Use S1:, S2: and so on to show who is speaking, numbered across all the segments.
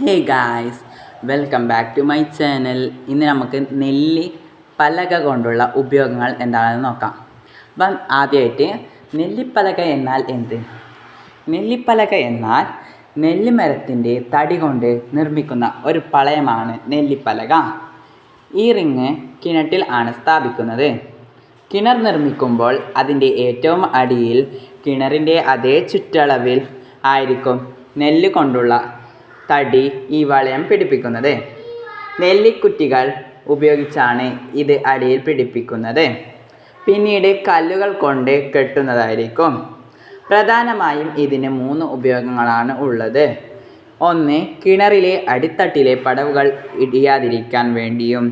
S1: Hey guys, welcome back to my channel. ഇന്ന് നമുക്ക് നെല്ലി പലക കൊണ്ടുള്ള ഉപയോഗങ്ങൾ എന്താണെന്ന് നോക്കാം. അപ്പം ആദ്യമായിട്ട് നെല്ലിപ്പലക എന്നാൽ എന്ത്? നെല്ലിപ്പലക എന്നാൽ നെല്ലിമരത്തിൻ്റെ തടി കൊണ്ട് നിർമ്മിക്കുന്ന ഒരു പളയമാണ് നെല്ലിപ്പലക. ഈ റിങ് കിണറ്റിൽ ആണ് സ്ഥാപിക്കുന്നത്. കിണർ നിർമ്മിക്കുമ്പോൾ അതിൻ്റെ ഏറ്റവും അടിയിൽ കിണറിൻ്റെ അതേ ചുറ്റളവിൽ ആയിരിക്കും നെല്ല് കൊണ്ടുള്ള തടി ഈ വളയം പിടിപ്പിക്കുന്നത്. നെല്ലിക്കുറ്റികൾ ഉപയോഗിച്ചാണ് ഇത് അടിയിൽ പിടിപ്പിക്കുന്നത്. പിന്നീട് കല്ലുകൾ കൊണ്ട് കെട്ടുന്നതായിരിക്കും. പ്രധാനമായും ഇതിന് 3 ഉപയോഗങ്ങളാണ് ഉള്ളത്. 1. കിണറിലെ അടിത്തട്ടിലെ പടവുകൾ ഇടിയാതിരിക്കാൻ വേണ്ടിയും.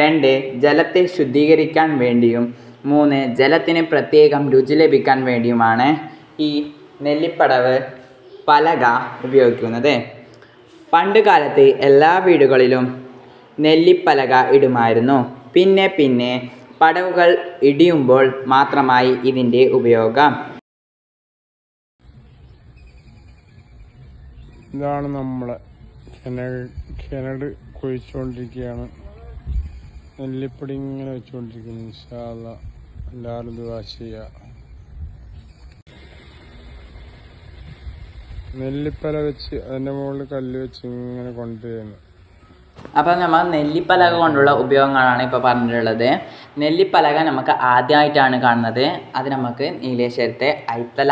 S1: 2. ജലത്തെ ശുദ്ധീകരിക്കാൻ വേണ്ടിയും. 3. ജലത്തിന് പ്രത്യേകം രുചി ലഭിക്കാൻ വേണ്ടിയുമാണ് ഈ നെല്ലിപ്പടവ് പലക ഉപയോഗിക്കുന്നത്. പണ്ട് കാലത്ത് എല്ലാ വീടുകളിലും നെല്ലിപ്പലക ഇടുമായിരുന്നു. പിന്നെ പടവുകൾ ഇടിയുമ്പോൾ മാത്രമായി ഇതിൻ്റെ ഉപയോഗം.
S2: ഇതാണ് നമ്മളെ കിണർ കുഴിച്ചുകൊണ്ടിരിക്കുകയാണ്. നെല്ലിപ്പൊടി ഇങ്ങനെ വെച്ചുകൊണ്ടിരിക്കുന്നു. ഇൻഷാ അല്ലാഹ് എല്ലാവരും ദുആ ചെയ്യുക. നെല്ലിപ്പല വെച്ച് അതിൻ്റെ മുകളിൽ കല്ല് വെച്ച് ഇങ്ങനെ കൊണ്ടുവരുന്നു.
S1: അപ്പം നമ്മൾ നെല്ലിപ്പലക കൊണ്ടുള്ള ഉപയോഗങ്ങളാണ് ഇപ്പോൾ പറഞ്ഞിട്ടുള്ളത്. നെല്ലിപ്പലക നമുക്ക് ആദ്യമായിട്ടാണ് കാണുന്നത്. അത് നമുക്ക് നീലേശ്വരത്തെ ഐത്തല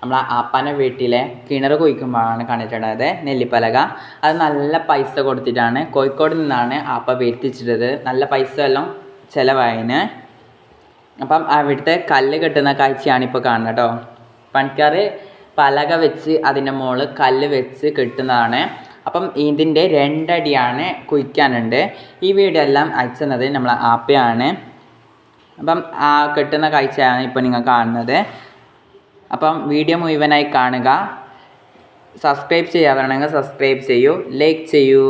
S1: നമ്മളെ ആപ്പാൻ്റെ വീട്ടിലെ കിണർ കുഴിക്കുമ്പോഴാണ് കണ്ടിട്ടുള്ളത് നെല്ലിപ്പലക. അത് നല്ല പൈസ കൊടുത്തിട്ടാണ്, കോഴിക്കോട് നിന്നാണ് ആപ്പ വരുത്തിച്ചിട്ടത്. നല്ല പൈസ എല്ലാം ചിലവായിന്. അപ്പം അവിടുത്തെ കല്ല് കെട്ടുന്ന കാഴ്ചയാണ് ഇപ്പോൾ കാണുന്നത് കേട്ടോ. പണിക്കാർ പലക വെച്ച് അതിൻ്റെ മുകളിൽ കല്ല് വെച്ച് കെട്ടുന്നതാണ്. അപ്പം ഇതിൻ്റെ 2 അടിയാണ് കുഴിക്കാനുണ്ട്. ഈ വീഡിയോ എല്ലാം അയച്ചത് നമ്മളെ ആപ്പയാണ്. അപ്പം ആ കെട്ടുന്ന കാഴ്ചയാണ് ഇപ്പോൾ നിങ്ങൾ കാണുന്നത്. അപ്പം വീഡിയോ മുഴുവനായി കാണുക. സബ്സ്ക്രൈബ് ചെയ്യാതാണെങ്കിൽ സബ്സ്ക്രൈബ് ചെയ്യൂ, ലൈക്ക് ചെയ്യൂ.